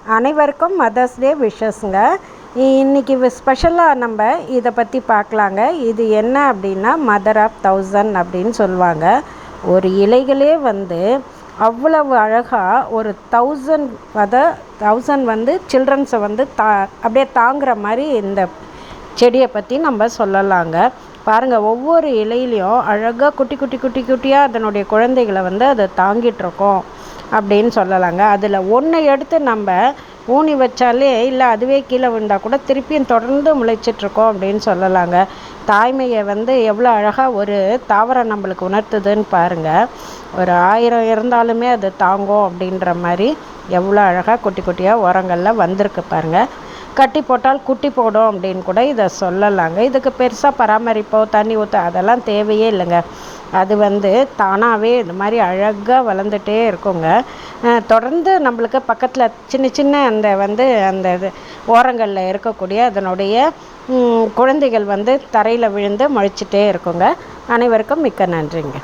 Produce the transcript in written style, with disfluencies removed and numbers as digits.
அனைவருக்கும் mother's day விஷஸ்ங்க. இன்றைக்கி ஸ்பெஷலாக நம்ம இதை பற்றி பார்க்கலாங்க. இது என்ன அப்படின்னா மதர் ஆஃப் 1000 அப்படின்னு சொல்லுவாங்க. ஒரு இலைகளே அவ்வளவு அழகாக ஒரு 1000 சில்ட்ரன்ஸை அப்படியே தாங்குகிற மாதிரி இந்த செடியை பற்றி நம்ம சொல்லலாங்க. பாருங்கள், ஒவ்வொரு இலையிலையும் அழகாக குட்டி குட்டி குட்டி குட்டியாக அதனுடைய குழந்தைகளை அதை தாங்கிட்டுருக்கோம் அப்படின்னு சொல்லலாங்க. அதில் ஒன்று எடுத்து நம்ம ஊனி வச்சாலே இல்லை அதுவே கீழே விழுந்தால் கூட திருப்பியும் தொடர்ந்து முளைச்சிட்ருக்கோம் அப்படின்னு சொல்லலாங்க. தாய்மையை எவ்வளோ அழகாக ஒரு தாவரம் நம்மளுக்கு உணர்த்துதுன்னு பாருங்கள். ஒரு 1000 இருந்தாலுமே அது தாங்கும் அப்படின்ற மாதிரி எவ்வளோ அழகாக குட்டி குட்டியாக உரங்களில் வந்திருக்கு பாருங்கள். கட்டி போட்டால் குட்டி போடும் அப்படின்னு கூட இதை சொல்லலாங்க. இதுக்கு பெருசாக பராமரிப்போ தண்ணி ஊற்ற அதெல்லாம் தேவையே இல்லைங்க. அது தானாகவே இந்த மாதிரி அழகாக வளர்ந்துட்டே இருக்குங்க. தொடர்ந்து நம்மளுக்கு பக்கத்தில் சின்ன சின்ன அந்த ஓரங்களில் இருக்கக்கூடிய அதனுடைய குழந்தைகள் தரையில் விழுந்து முளைச்சிட்டே இருக்குங்க. அனைவருக்கும் மிக்க நன்றிங்க.